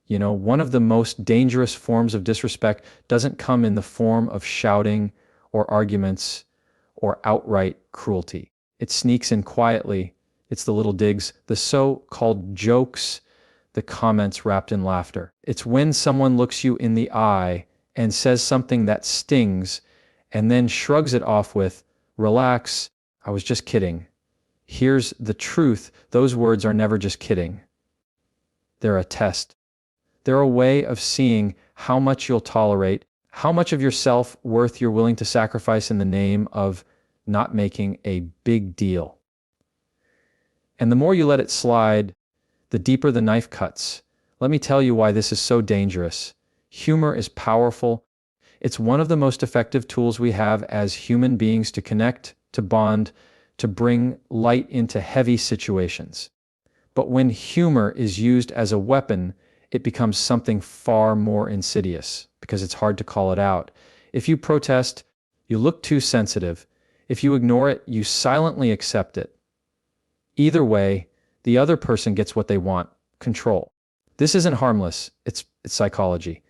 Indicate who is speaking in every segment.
Speaker 1: You know, one of the most dangerous forms of disrespect doesn't come in the form of shouting or arguments or outright cruelty. It sneaks in quietly. It's the little digs, the so-called jokes, the comments wrapped in laughter. It's when someone looks you in the eye and says something that stings and then shrugs it off with, "Relax, I was just kidding." Here's the truth. Those words are never just kidding. They're a test. They're a way of seeing how much you'll tolerate, how much of your self-worth you're willing to sacrifice in the name of not making a big deal. And the more you let it slide, the deeper the knife cuts. Let me tell you why this is so dangerous. Humor is powerful. It's one of the most effective tools we have as human beings to connect, to bond, to bring light into heavy situations. But when humor is used as a weapon, it becomes something far more insidious because it's hard to call it out. If you protest, you look too sensitive. If you ignore it, you silently accept it. Either way, the other person gets what they want, control. This isn't harmless, it's psychology.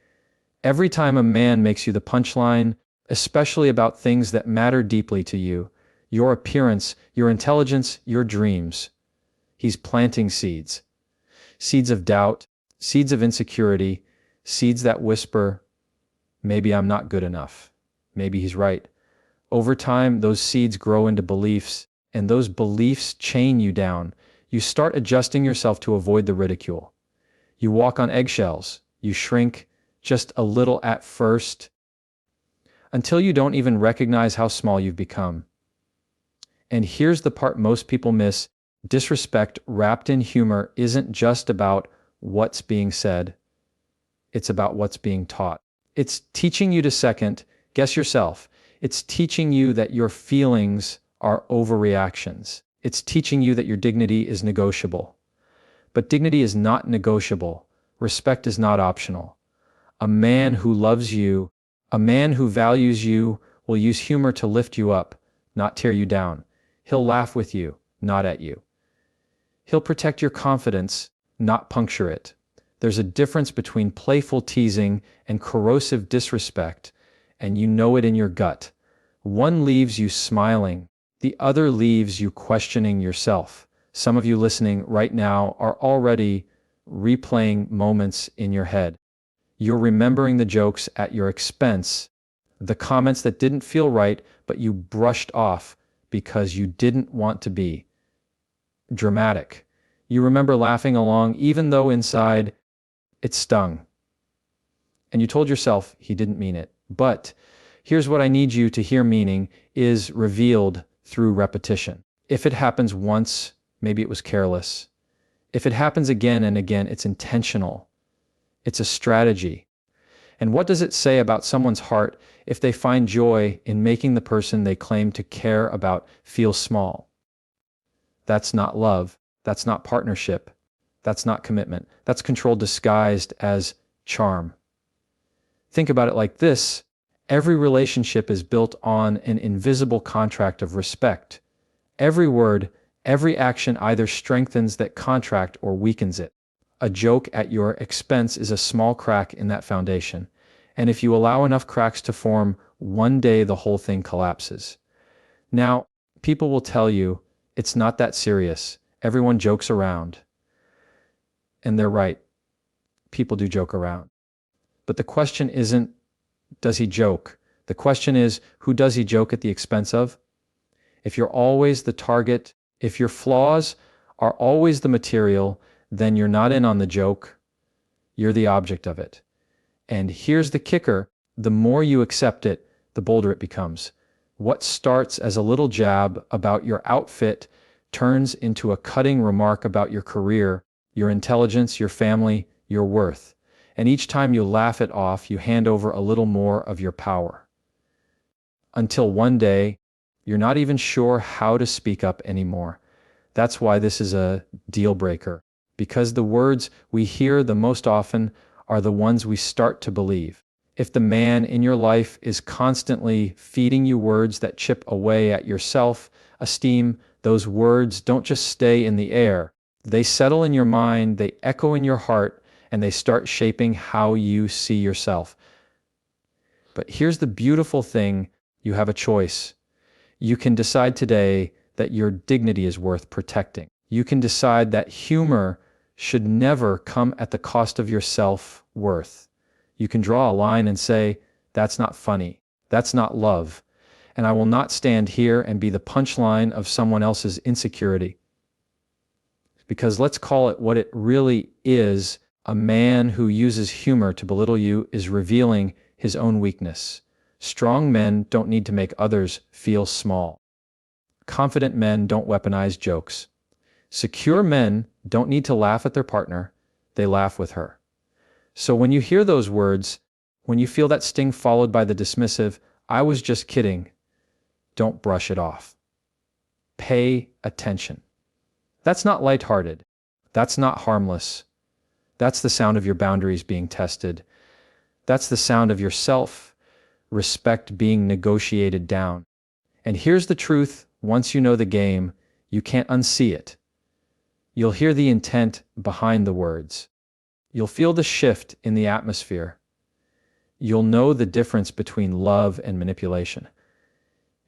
Speaker 1: Every time a man makes you the punchline, especially about things that matter deeply to you, your appearance, your intelligence, your dreams, he's planting seeds. Seeds of doubt, seeds of insecurity, seeds that whisper, maybe I'm not good enough. Maybe he's right. Over time, those seeds grow into beliefs, and those beliefs chain you down. You start adjusting yourself to avoid the ridicule. You walk on eggshells. You shrink just a little at first, until you don't even recognize how small you've become. And here's the part most people miss. Disrespect wrapped in humor isn't just about what's being said. It's about what's being taught. It's teaching you to second guess yourself. It's teaching you that your feelings are overreactions. It's teaching you that your dignity is negotiable. But dignity is not negotiable. Respect is not optional. A man who loves you, a man who values you, will use humor to lift you up, not tear you down. He'll laugh with you, not at you. He'll protect your confidence, not puncture it. There's a difference between playful teasing and corrosive disrespect, and you know it in your gut. One leaves you smiling, the other leaves you questioning yourself. Some of you listening right now are already replaying moments in your head. You're remembering the jokes at your expense, the comments that didn't feel right, but you brushed off because you didn't want to be dramatic. You remember laughing along even though inside it stung. And you told yourself he didn't mean it. But here's what I need you to hear meaning is revealed through repetition. If it happens once, maybe it was careless. If it happens again and again, it's intentional. It's a strategy. And what does it say about someone's heart if they find joy in making the person they claim to care about feel small? That's not love. That's not partnership. That's not commitment. That's control disguised as charm. Think about it like this. Every relationship is built on an invisible contract of respect. Every word, every action either strengthens that contract or weakens it. A joke at your expense is a small crack in that foundation. And if you allow enough cracks to form, one day the whole thing collapses. Now, people will tell you, it's not that serious. Everyone jokes around. And they're right. People do joke around. But the question isn't, does he joke? The question is, who does he joke at the expense of? If you're always the target, if your flaws are always the material, then you're not in on the joke. You're the object of it. And here's the kicker. The more you accept it, the bolder it becomes. What starts as a little jab about your outfit turns into a cutting remark about your career, your intelligence, your family, your worth. And each time you laugh it off, you hand over a little more of your power. Until one day, you're not even sure how to speak up anymore. That's why this is a deal breaker. Because the words we hear the most often are the ones we start to believe. If the man in your life is constantly feeding you words that chip away at your self-esteem, those words don't just stay in the air. They settle in your mind, they echo in your heart, and they start shaping how you see yourself. But here's the beautiful thing: you have a choice. You can decide today that your dignity is worth protecting. You can decide that humor should never come at the cost of your self-worth. You can draw a line and say, that's not funny, that's not love, and I will not stand here and be the punchline of someone else's insecurity. Because let's call it what it really is: a man who uses humor to belittle you is revealing his own weakness. Strong men don't need to make others feel small. Confident men don't weaponize jokes. Secure men don't need to laugh at their partner, they laugh with her. So when you hear those words, when you feel that sting followed by the dismissive, "I was just kidding," don't brush it off. Pay attention. That's not lighthearted. That's not harmless. That's the sound of your boundaries being tested. That's the sound of your self-respect being negotiated down. And here's the truth: once you know the game, you can't unsee it. You'll hear the intent behind the words. You'll feel the shift in the atmosphere. You'll know the difference between love and manipulation.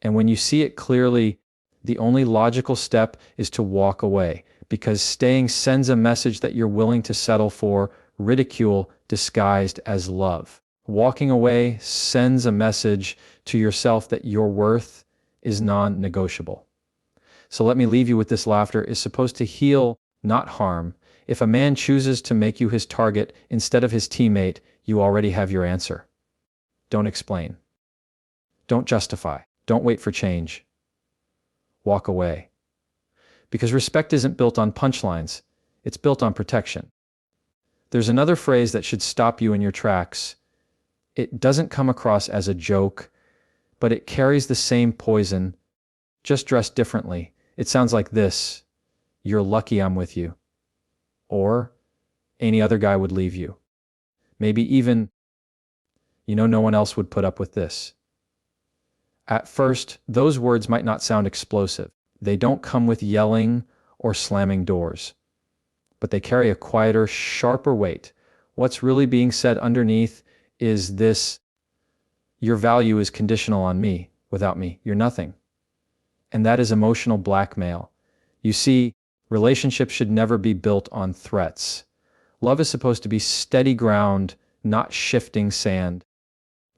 Speaker 1: And when you see it clearly, the only logical step is to walk away, because staying sends a message that you're willing to settle for ridicule disguised as love. Walking away sends a message to yourself that your worth is non-negotiable. So let me leave you with this: laughter is supposed to heal, not harm. If a man chooses to make you his target instead of his teammate, you already have your answer. Don't explain. Don't justify. Don't wait for change. Walk away. Because respect isn't built on punchlines, it's built on protection. There's another phrase that should stop you in your tracks. It doesn't come across as a joke, but it carries the same poison, just dressed differently. It sounds like this: "You're lucky I'm with you." Or, "Any other guy would leave you." Maybe even, "No one else would put up with this." At first, those words might not sound explosive. They don't come with yelling or slamming doors. But they carry a quieter, sharper weight. What's really being said underneath is this: your value is conditional on me. Without me, you're nothing. And that is emotional blackmail. You see, relationships should never be built on threats. Love is supposed to be steady ground, not shifting sand.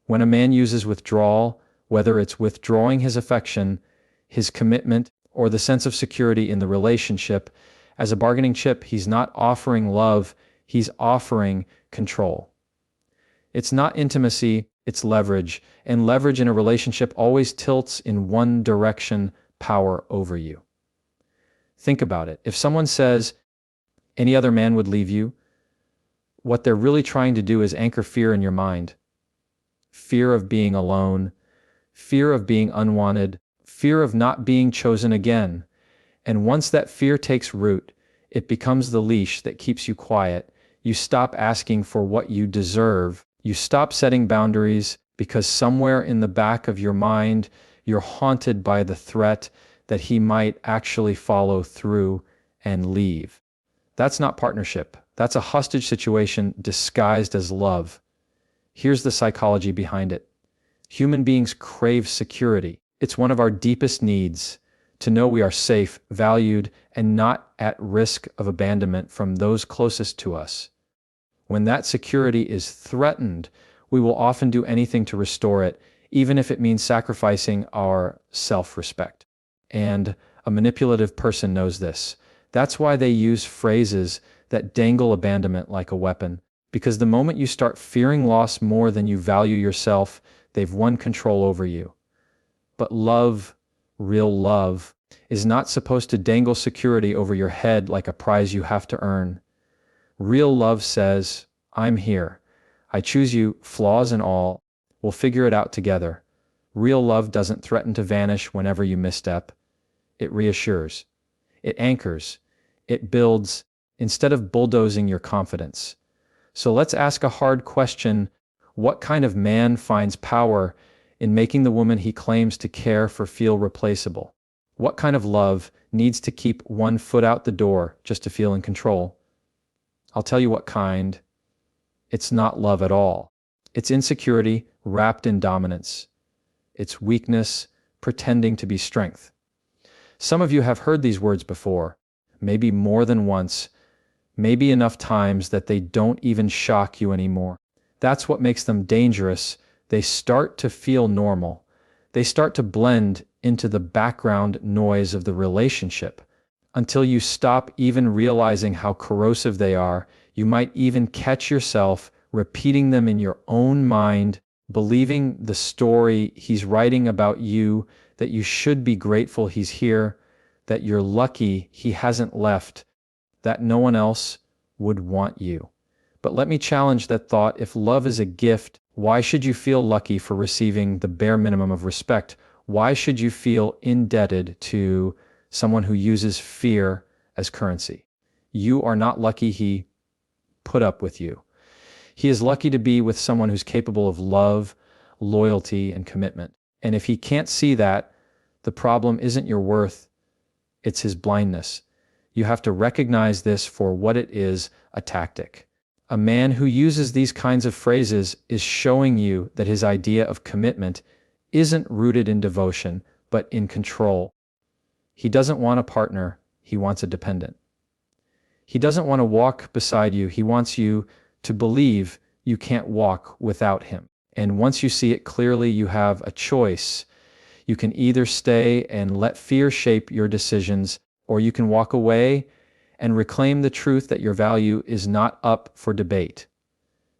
Speaker 1: When a man uses withdrawal, whether it's withdrawing his affection, his commitment, or the sense of security in the relationship, as a bargaining chip, he's not offering love, he's offering control. It's not intimacy, it's leverage, and leverage in a relationship always tilts in one direction: power over you. Think about it. If someone says, "Any other man would leave you," what they're really trying to do is anchor fear in your mind. Fear of being alone, fear of being unwanted, fear of not being chosen again. And once that fear takes root, it becomes the leash that keeps you quiet. You stop asking for what you deserve. You stop setting boundaries because somewhere in the back of your mind, you're haunted by the threat that he might actually follow through and leave. That's not partnership. That's a hostage situation disguised as love. Here's the psychology behind it. Human beings crave security. It's one of our deepest needs, to know we are safe, valued, and not at risk of abandonment from those closest to us. When that security is threatened, we will often do anything to restore it, even if it means sacrificing our self-respect. And a manipulative person knows this. That's why they use phrases that dangle abandonment like a weapon. Because the moment you start fearing loss more than you value yourself, they've won control over you. But love, real love, is not supposed to dangle security over your head like a prize you have to earn. Real love says, "I'm here. I choose you, flaws and all. We'll figure it out together." Real love doesn't threaten to vanish whenever you misstep. It reassures. It anchors. It builds, instead of bulldozing your confidence. So let's ask a hard question. What kind of man finds power in making the woman he claims to care for feel replaceable? What kind of love needs to keep one foot out the door just to feel in control? I'll tell you what kind. It's not love at all. It's insecurity wrapped in dominance. It's weakness pretending to be strength. Some of you have heard these words before, maybe more than once, maybe enough times that they don't even shock you anymore. That's what makes them dangerous. They start to feel normal. They start to blend into the background noise of the relationship. Until you stop even realizing how corrosive they are, you might even catch yourself repeating them in your own mind, believing the story he's writing about you, that you should be grateful he's here, that you're lucky he hasn't left, that no one else would want you. But let me challenge that thought. If love is a gift, why should you feel lucky for receiving the bare minimum of respect? Why should you feel indebted to someone who uses fear as currency? You are not lucky he put up with you. He is lucky to be with someone who's capable of love, loyalty, and commitment. And if he can't see that, the problem isn't your worth, it's his blindness. You have to recognize this for what it is, a tactic. A man who uses these kinds of phrases is showing you that his idea of commitment isn't rooted in devotion, but in control. He doesn't want a partner, he wants a dependent. He doesn't want to walk beside you, he wants you to believe you can't walk without him. And once you see it clearly, you have a choice. You can either stay and let fear shape your decisions, or you can walk away and reclaim the truth that your value is not up for debate.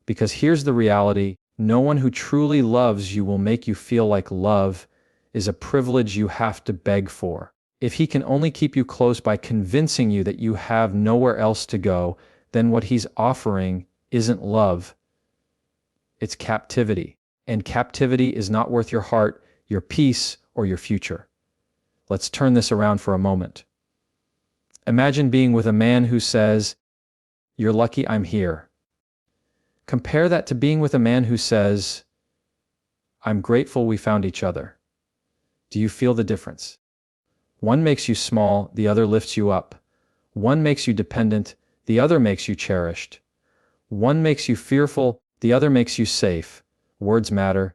Speaker 1: Because here's the reality: no one who truly loves you will make you feel like love is a privilege you have to beg for. If he can only keep you close by convincing you that you have nowhere else to go, then what he's offering isn't love, it's captivity. And captivity is not worth your heart, your peace, or your future. Let's turn this around for a moment. Imagine being with a man who says, "You're lucky I'm here." Compare that to being with a man who says, "I'm grateful we found each other." Do you feel the difference? One makes you small, the other lifts you up. One makes you dependent, the other makes you cherished. One makes you fearful, the other makes you safe. Words matter.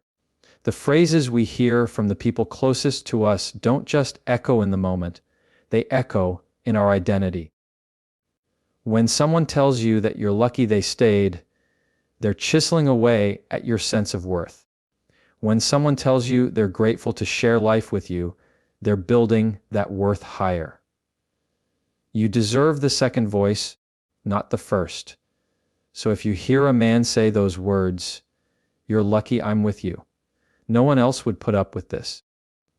Speaker 1: The phrases we hear from the people closest to us don't just echo in the moment, they echo in our identity. When someone tells you that you're lucky they stayed, they're chiseling away at your sense of worth. When someone tells you they're grateful to share life with you, they're building that worth higher. You deserve the second voice, not the first. So if you hear a man say those words, "You're lucky I'm with you," no one else would put up with this.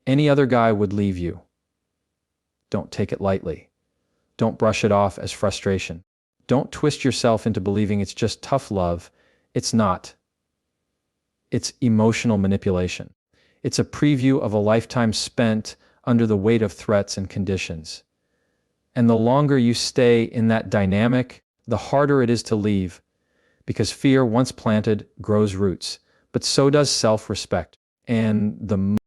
Speaker 1: Any other guy would leave you. Don't take it lightly. Don't brush it off as frustration. Don't twist yourself into believing it's just tough love. It's not. It's emotional manipulation. It's a preview of a lifetime spent under the weight of threats and conditions. And the longer you stay in that dynamic, the harder it is to leave, because fear, once planted, grows roots, but so does self-respect. And the